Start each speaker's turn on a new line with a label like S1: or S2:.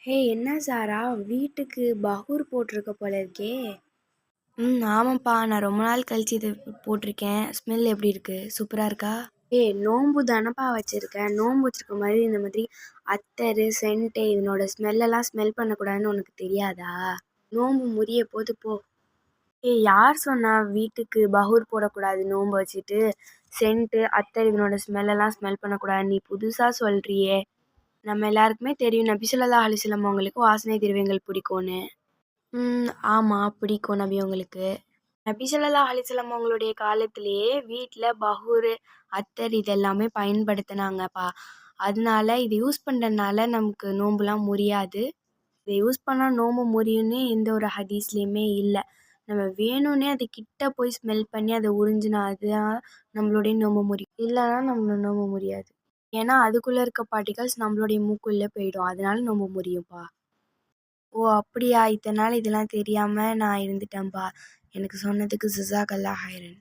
S1: ஹே என்ன சாரா வீட்டுக்கு பகூர் போட்டிருக்க போல இருக்கே. ஆமாப்பா, நான் ரொம்ப நாள் கழிச்சு இது போட்டிருக்கேன். ஸ்மெல் எப்படி இருக்கு? சூப்பரா இருக்கா? நோம்பு தானப்பா வச்சிருக்கேன். நோம்பு வச்சிருக்க மாதிரி இந்த மாதிரி அத்தரு சென்ட்டு இதனோட ஸ்மெல்லெல்லாம் ஸ்மெல் பண்ணக்கூடாதுன்னு உனக்கு தெரியாதா? நோம்பு முறிய போது போ. யார் சொன்னா வீட்டுக்கு பகூர் போடக்கூடாது? நோம்பு வச்சுட்டு சென்ட்டு அத்தர் இதனோட ஸ்மெல்லெல்லாம் ஸ்மெல் பண்ணக்கூடாது? நீ புதுசா சொல்றியே. நம்ம எல்லாருக்குமே தெரியும் நபி ஸல்லல்லாஹு அலைஹி வஸல்லம் அவங்களுக்கு வாசனை திரவியங்கள் பிடிக்கும்னு. ஆமாம், பிடிக்கும் நபி உங்களுக்கு. நபி ஸல்லல்லாஹு அலைஹி வஸல்லம் அவங்களுடைய காலத்திலேயே வீட்டில் பஹூரு அத்தர் இதெல்லாமே பயன்படுத்தினாங்கப்பா. அதனால இது யூஸ் பண்ணுறதுனால நமக்கு நோம்புலாம் முறியாது. இதை யூஸ் பண்ணால் நோம்பு முறியும்னு எந்த ஒரு ஹதீஸ்லேயுமே இல்லை. நம்ம வேணும்னே அது கிட்ட போய் ஸ்மெல் பண்ணி அதை உறிஞ்சினா அதுதான் நம்மளுடைய நோம்பு முறியும். இல்லைன்னா நம்ம நோம்பு முறியாது. ஏன்னா அதுக்குள்ளே இருக்க பார்ட்டிகல்ஸ் நம்மளுடைய மூக்குள்ளே போயிடும். அதனால நோம்பு முறியும்ப்பா. ஓ அப்படியா? இத்தனை நாள் இதெல்லாம் தெரியாமல் நான் இருந்துட்டேன்ப்பா. எனக்கு சொன்னதுக்கு ஜஸாக்கல்லாஹ் ஹைரன்.